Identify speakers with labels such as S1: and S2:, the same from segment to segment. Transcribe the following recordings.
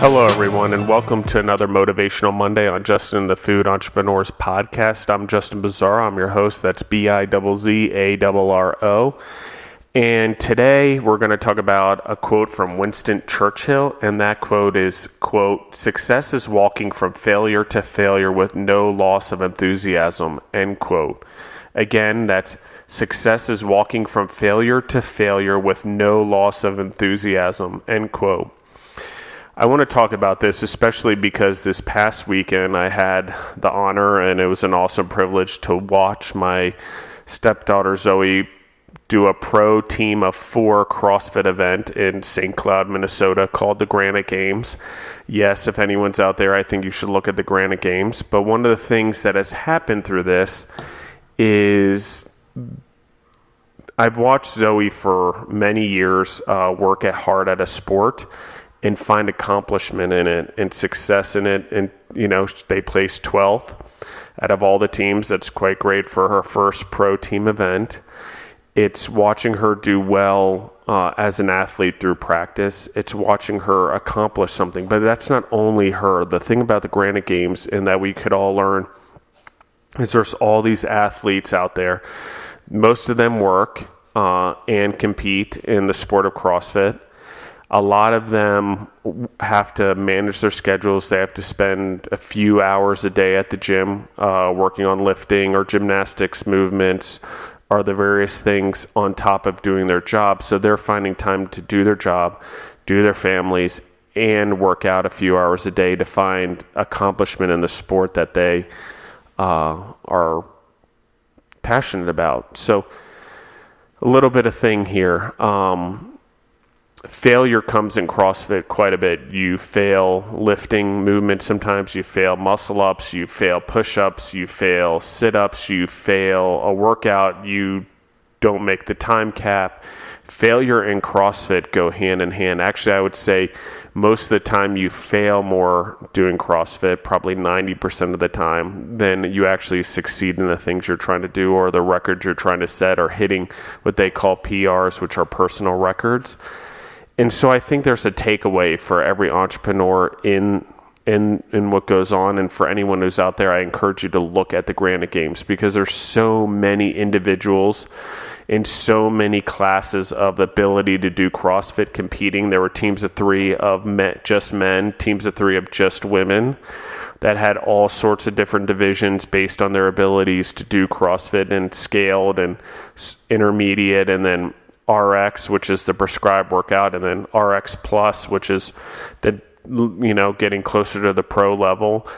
S1: Hello, everyone, and welcome to another Motivational Monday on Justin the Food Entrepreneurs podcast. I'm Justin Bizzarro. I'm your host. That's Bizzarro. And today we're going to talk about a quote from Winston Churchill, and that quote is, quote, "Success is walking from failure to failure with no loss of enthusiasm," end quote. Again, that's success is walking from failure to failure with no loss of enthusiasm, end quote. I want to talk about this, especially because this past weekend I had the honor, and it was an awesome privilege to watch my stepdaughter Zoe do a pro team of 4 CrossFit event in St. Cloud, Minnesota called the Granite Games. Yes, if anyone's out there, I think you should look at the Granite Games. But one of the things that has happened through this is I've watched Zoe for many years work hard at a sport and find accomplishment in it and success in it. And, they placed 12th out of all the teams. That's quite great for her first pro team event. It's watching her do well as an athlete through practice. It's watching her accomplish something. But that's not only her. The thing about the Granite Games, and that we could all learn, is there's all these athletes out there. Most of them work and compete in the sport of CrossFit. A lot of them have to manage their schedules. They have to spend a few hours a day at the gym working on lifting or gymnastics movements or the various things on top of doing their job. So they're finding time to do their job, do their families, and work out a few hours a day to find accomplishment in the sport that they are passionate about. So a little bit of thing here. Failure comes in CrossFit quite a bit. You fail lifting movements. Sometimes you fail muscle ups, you fail push-ups, you fail sit-ups, you fail a workout, you don't make the time cap. Failure and CrossFit go hand in hand. Actually, I would say most of the time you fail more doing CrossFit, probably 90% of the time, than you actually succeed in the things you're trying to do or the records you're trying to set or hitting what they call PRs, which are personal records. And so I think there's a takeaway for every entrepreneur in what goes on. And for anyone who's out there, I encourage you to look at the Granite Games because there's so many individuals in so many classes of ability to do CrossFit competing. There were teams of 3 of just men, teams of 3 of just women that had all sorts of different divisions based on their abilities to do CrossFit, and scaled and intermediate, and then RX, which is the prescribed workout, and then RX Plus, which is the getting closer to the pro level.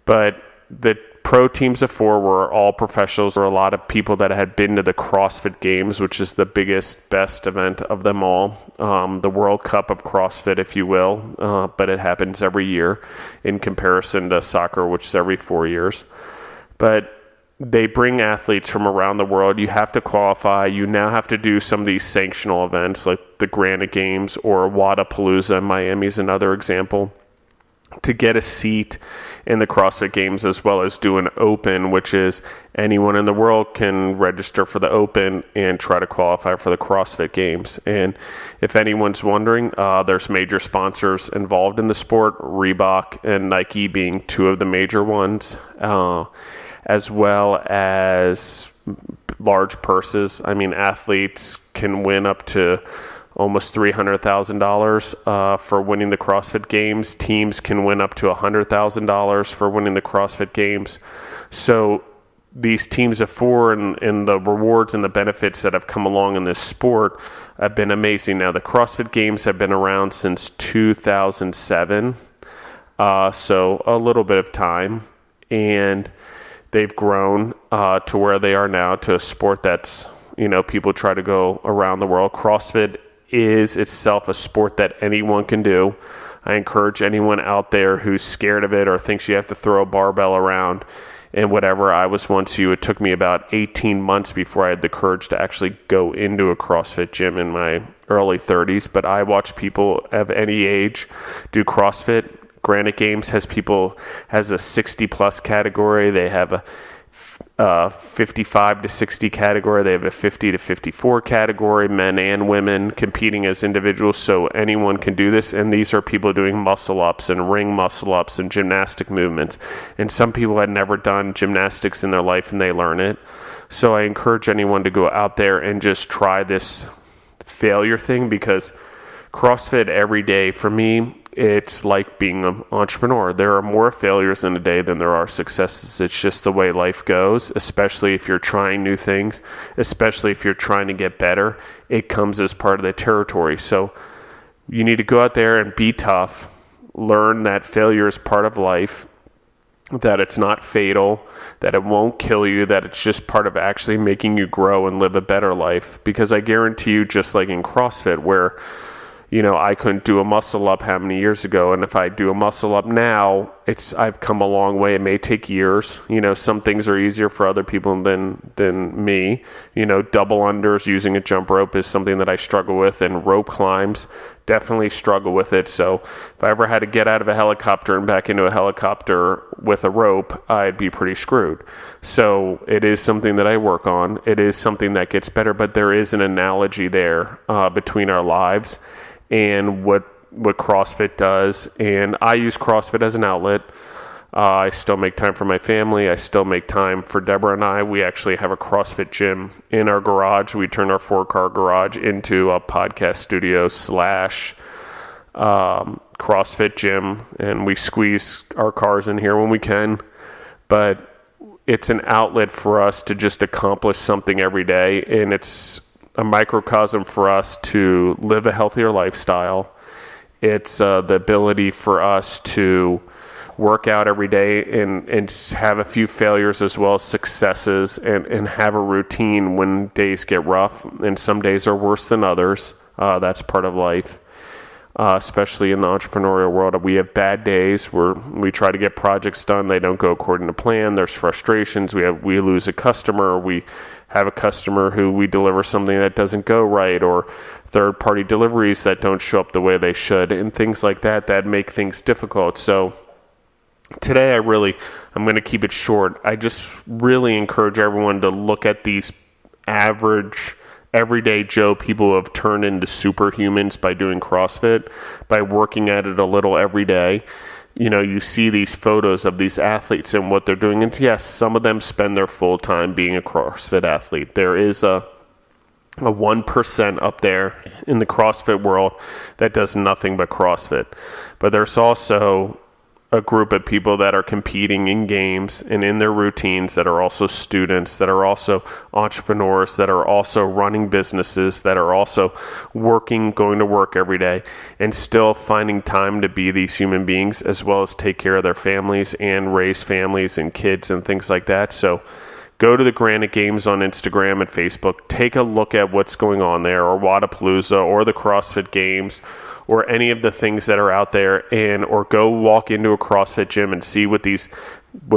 S1: But the pro teams of 4 were all professionals, or a lot of people that had been to the CrossFit Games, which is the biggest, best event of them all, the World Cup of CrossFit, if you will. But it happens every year in comparison to soccer, which is every 4 years. But they bring athletes from around the world. You have to qualify. You now have to do some of these sanctional events like the Granite Games or Wadapalooza in Miami is another example, to get a seat in the CrossFit Games, as well as do an open, which is anyone in the world can register for the open and try to qualify for the CrossFit Games. And if anyone's wondering, there's major sponsors involved in the sport, Reebok and Nike being 2 of the major ones, as well as large purses. I mean, athletes can win up to almost $300,000 for winning the CrossFit Games. Teams can win up to $100,000 for winning the CrossFit Games. So these teams of 4 and the rewards and the benefits that have come along in this sport have been amazing. Now, the CrossFit Games have been around since 2007, so a little bit of time. And they've grown to where they are now, to a sport that's, people try to go around the world. CrossFit is itself a sport that anyone can do. I encourage anyone out there who's scared of it or thinks you have to throw a barbell around and whatever. I was once you. It took me about 18 months before I had the courage to actually go into a CrossFit gym in my early 30s. But I watch people of any age do CrossFit. Granite Games has a 60 plus category. They have 55 to 60 category. They have a 50 to 54 category, men and women competing as individuals. So anyone can do this. And these are people doing muscle ups and ring muscle ups and gymnastic movements. And some people had never done gymnastics in their life and they learn it. So I encourage anyone to go out there and just try this failure thing, because CrossFit every day for me, it's like being an entrepreneur. There are more failures in a day than there are successes. It's just the way life goes, especially if you're trying new things, especially if you're trying to get better. It comes as part of the territory. So you need to go out there and be tough, learn that failure is part of life, that it's not fatal, that it won't kill you, that it's just part of actually making you grow and live a better life. Because I guarantee you, just like in CrossFit, where I couldn't do a muscle up how many years ago, and if I do a muscle up now, I've come a long way. It may take years. Some things are easier for other people than me. Double unders using a jump rope is something that I struggle with, and rope climbs, definitely struggle with it. So if I ever had to get out of a helicopter and back into a helicopter with a rope, I'd be pretty screwed. So it is something that I work on. It is something that gets better, but there is an analogy there between our lives and what CrossFit does. And I use CrossFit as an outlet. I still make time for my family. I still make time for Deborah and I. We actually have a CrossFit gym in our garage. We turn our 4-car garage into a podcast studio / CrossFit gym, and we squeeze our cars in here when we can. But it's an outlet for us to just accomplish something every day, and it's a microcosm for us to live a healthier lifestyle. It's the ability for us to work out every day and have a few failures as well as successes, and have a routine when days get rough, and some days are worse than others. That's part of life, especially in the entrepreneurial world. We have bad days where we try to get projects done. They don't go according to plan. There's frustrations. We lose a customer. We have a customer who we deliver something that doesn't go right, or third-party deliveries that don't show up the way they should, and things like that make things difficult. So today I'm going to keep it short. I just really encourage everyone to look at these average, everyday Joe people who have turned into superhumans by doing CrossFit, by working at it a little every day. You see these photos of these athletes and what they're doing. And yes, some of them spend their full time being a CrossFit athlete. There is a 1% up there in the CrossFit world that does nothing but CrossFit. But there's also a group of people that are competing in games and in their routines, that are also students, that are also entrepreneurs, that are also running businesses, that are also going to work every day, and still finding time to be these human beings, as well as take care of their families and raise families and kids and things like that. So go to the Granite Games on Instagram and Facebook. Take a look at what's going on there, or Wadapalooza, or the CrossFit Games, or any of the things that are out there, or go walk into a CrossFit gym and see what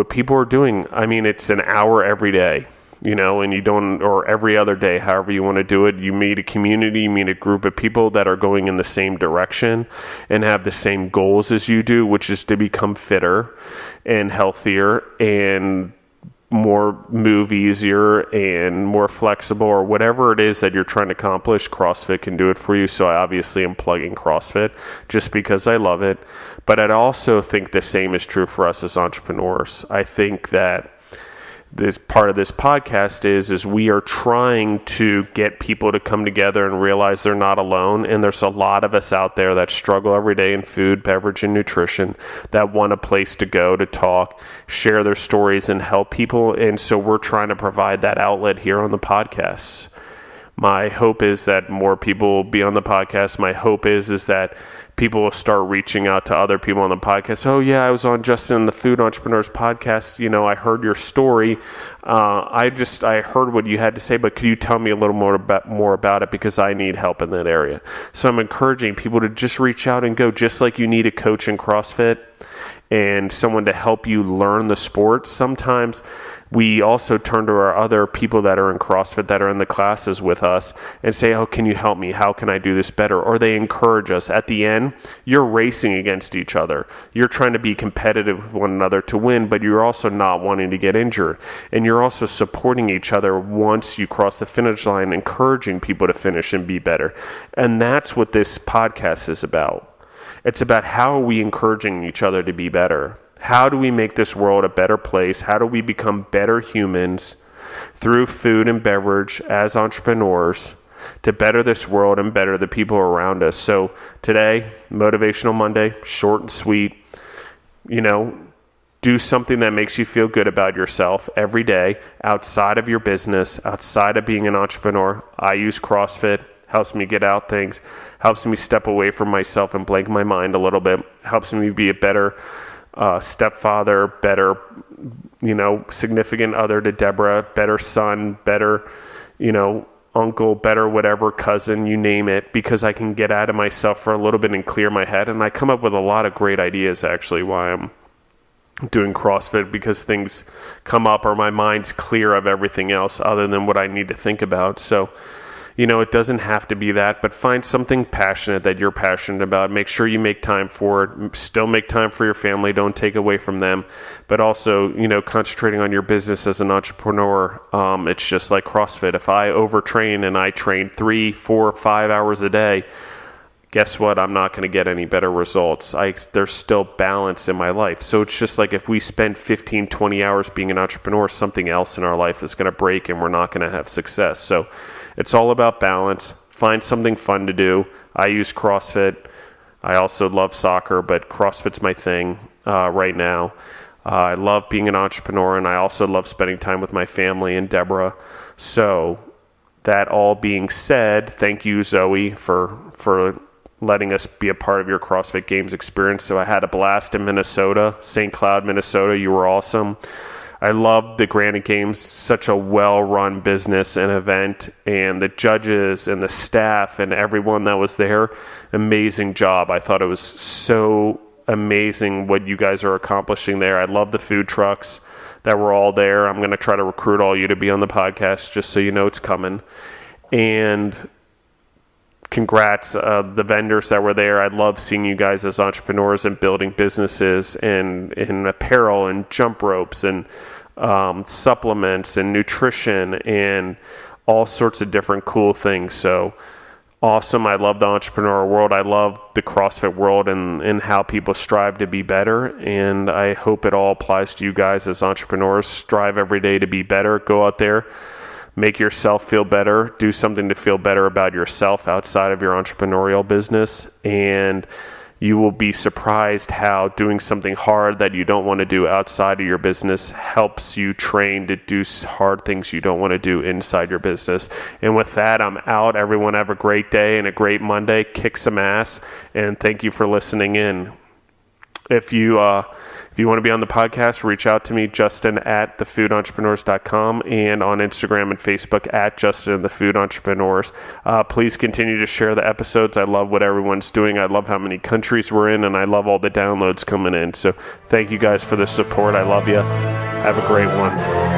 S1: people are doing. I mean, it's an hour every day, and you don't, or every other day, however you want to do it. You meet a community, you meet a group of people that are going in the same direction and have the same goals as you do, which is to become fitter and healthier and move easier and more flexible, or whatever it is that you're trying to accomplish. CrossFit can do it for you. So I obviously am plugging CrossFit just because I love it. But I also think the same is true for us as entrepreneurs. I think that this part of this podcast is we are trying to get people to come together and realize they're not alone. And there's a lot of us out there that struggle every day in food, beverage, and nutrition, that want a place to go to talk, share their stories, and help people. And so we're trying to provide that outlet here on the podcast. My hope is that more people will be on the podcast. My hope is that people will start reaching out to other people on the podcast. Oh yeah, I was on Justin the Food Entrepreneurs podcast. I heard your story. I heard what you had to say, but could you tell me a little more about it, because I need help in that area. So I'm encouraging people to just reach out and go, just like you need a coach in CrossFit. and someone to help you learn the sport. Sometimes we also turn to our other people that are in CrossFit that are in the classes with us and say, oh, can you help me? How can I do this better? Or they encourage us. At the end, you're racing against each other. You're trying to be competitive with one another to win, but you're also not wanting to get injured. And you're also supporting each other once you cross the finish line, encouraging people to finish and be better. And that's what this podcast is about. It's about how are we encouraging each other to be better? How do we make this world a better place? How do we become better humans through food and beverage as entrepreneurs to better this world and better the people around us? So today, Motivational Monday, short and sweet. Do something that makes you feel good about yourself every day outside of your business, outside of being an entrepreneur. I use CrossFit, helps me get out things, helps me step away from myself and blank my mind a little bit, helps me be a better stepfather, better, significant other to Deborah, better son, better, uncle, better whatever, cousin, you name it, because I can get out of myself for a little bit and clear my head. And I come up with a lot of great ideas, actually, why I'm doing CrossFit, because things come up or my mind's clear of everything else other than what I need to think about. So, it doesn't have to be that, but find something passionate that you're passionate about. Make sure you make time for it. Still make time for your family. Don't take away from them. But also, concentrating on your business as an entrepreneur. It's just like CrossFit. If I overtrain and I train 3, 4, 5 hours a day, guess what? I'm not going to get any better results. There's still balance in my life. So it's just like if we spend 15, 20 hours being an entrepreneur, something else in our life is going to break and we're not going to have success. So it's all about balance. Find something fun to do. I use CrossFit. I also love soccer, but CrossFit's my thing right now. I love being an entrepreneur, and I also love spending time with my family and Deborah. So that all being said, thank you, Zoe, for letting us be a part of your CrossFit Games experience. So I had a blast in Minnesota, St. Cloud, Minnesota. You were awesome. I loved the Granite Games, such a well-run business and event, and the judges and the staff and everyone that was there, amazing job. I thought it was so amazing what you guys are accomplishing there. I love the food trucks that were all there. I'm going to try to recruit all you to be on the podcast just so you know it's coming. And congrats, the vendors that were there. I love seeing you guys as entrepreneurs and building businesses and in apparel and jump ropes and supplements and nutrition and all sorts of different cool things. So awesome. I love the entrepreneur world. I love the CrossFit world and how people strive to be better. And I hope it all applies to you guys as entrepreneurs. Strive every day to be better. Go out there. Make yourself feel better. Do something to feel better about yourself outside of your entrepreneurial business. And you will be surprised how doing something hard that you don't want to do outside of your business helps you train to do hard things you don't want to do inside your business. And with that, I'm out. Everyone have a great day and a great Monday. Kick some ass. And thank you for listening in. If you want to be on the podcast, reach out to me, Justin at thefoodentrepreneurs.com, and on Instagram and Facebook at Justin and the Food Entrepreneurs. Please continue to share the episodes. I love what everyone's doing. I love how many countries we're in, and I love all the downloads coming in. So thank you guys for the support. I love you. Have a great one.